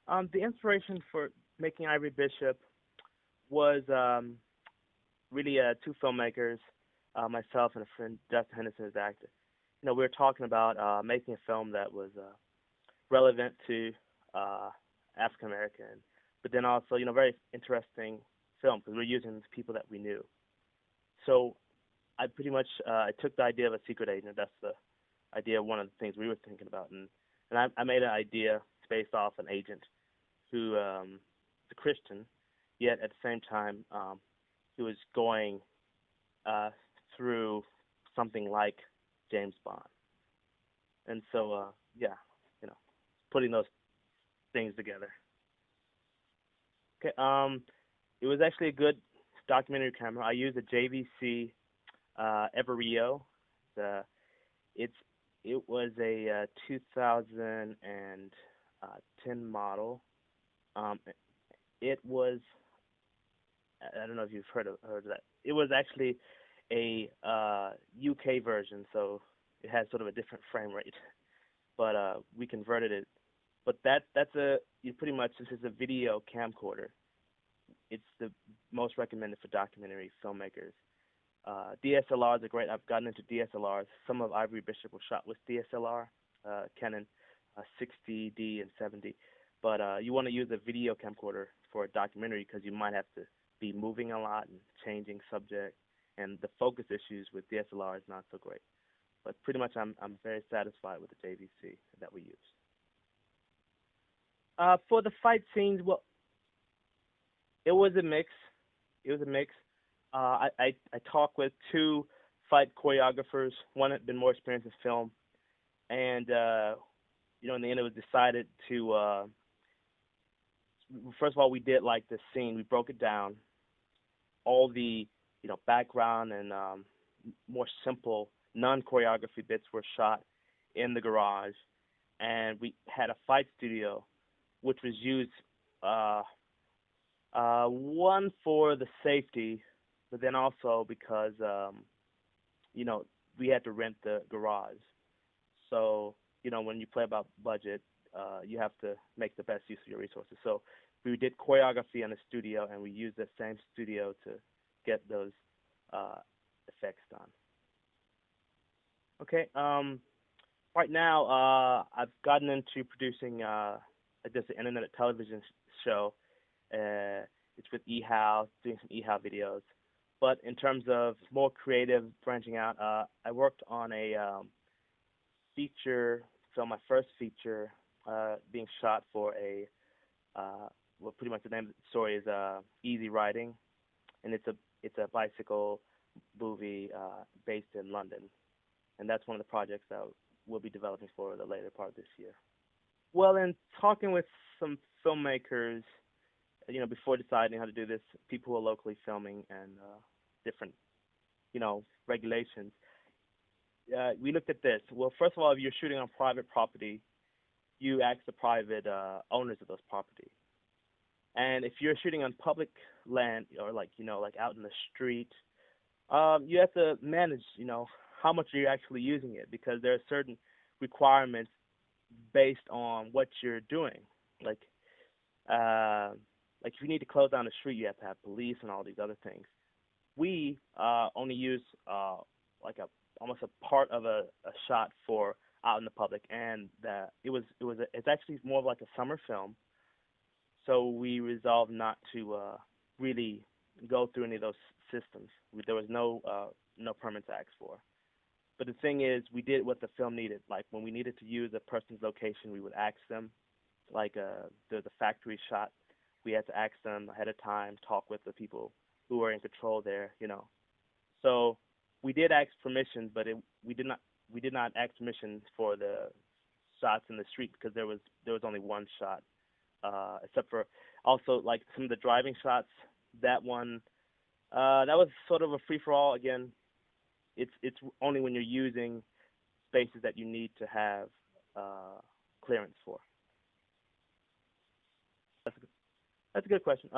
The inspiration for making Ivory Bishop was really two filmmakers, myself and a friend, Justin Henderson, is the actor. We were talking about making a film that was relevant to uh, African American, but then also, very interesting film because we're using people that we knew. So I pretty much I took the idea of a secret agent. That's the idea of one of the things we were thinking about, and I made an idea based off an agent who is a Christian, yet at the same time he was going uh, through something like James Bond, and so yeah, you know, putting those things together. Okay, it was actually a good documentary camera. I used a JVC Ivory. The it's it was a 2010 model. Um, it was I don't know if you've heard of that. It was actually a UK version, so it has sort of a different frame rate. But we converted it. But that's a you pretty much this is a video camcorder. It's the most recommended for documentary filmmakers. DSLRs are great. I've gotten into DSLRs. Some of Ivory Bishop was shot with DSLR, Canon 60D and 70. But you want to use a video camcorder for a documentary because you might have to be moving a lot and changing subject, and the focus issues with DSLR is not so great. But pretty much, I'm very satisfied with the JVC that we use. For the fight scenes, well, it was a mix. It was a mix. I talked with two fight choreographers. One had been more experienced in film, and in the end, it was decided to. First of all, we did like the scene. We broke it down. All the background and more simple non-choreography bits were shot in the garage, and we had a fight studio, which was used uh, one for the safety, but then also because you know we had to rent the garage. So when you play about budget, you have to make the best use of your resources. So we did choreography in the studio, and we used the same studio to get those uh, effects done. Okay. Right now, I've gotten into producing just an internet television show. It's with eHow, doing some eHow videos. But in terms of more creative branching out, I worked on a feature film, my first feature, being shot for well, pretty much the name of the story is Easy Riding, and it's a bicycle movie based in London, and that's one of the projects that we'll be developing for the later part of this year. Well, in talking with some filmmakers, before deciding how to do this, people who are locally filming and different, regulations, we looked at this. Well, first of all, if you're shooting on private property, you ask the private owners of those property. And if you're shooting on public land or like out in the street, you have to manage, how much are you actually using it because there are certain requirements based on what you're doing. Like, uh, like if you need to close down the street, you have to have police and all these other things. We only use like a almost a part of a shot for out in the public, and it's actually more of like a summer film. So we resolved not to really go through any of those systems. There was no permits asked for. But the thing is, we did what the film needed. Like when we needed to use a person's location, we would ask them. Like the factory shot, we had to ask them ahead of time, talk with the people who were in control there. So we did ask permission, but we did not ask permission for the shots in the street because there was only one shot, except for also like some of the driving shots. That one that was sort of a free for all. Again, it's only when you're using spaces that you need to have clearance for. That's a good question.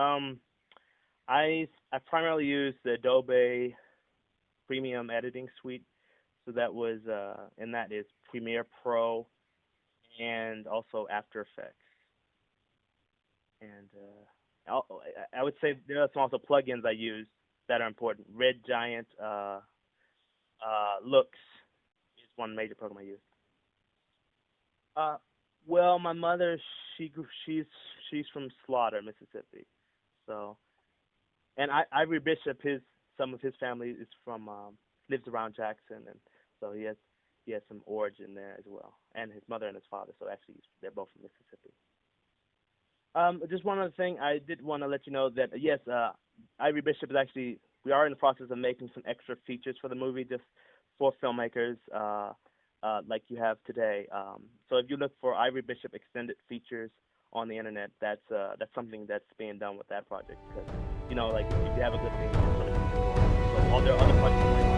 I primarily use the Adobe Premium Editing Suite, so that was and that is Premiere Pro and also After Effects. And I would say there are some also plugins I use that are important. Red Giant Looks is one major program I use. Uh, well, my mother, she's from Slaughter, Mississippi. So, and Ivory Bishop, his some of his family is from lives around Jackson, and so he has some origin there as well, and his mother and his father. So actually, they're both from Mississippi. Just one other thing, I did want to let you know that yes, Ivory Bishop is actually we are in the process of making some extra features for the movie, just for filmmakers, like you have today. So if you look for Ivory Bishop extended features on the internet, that's something that's being done with that project because like if you have a good thing, it's really cool. So all there are other projects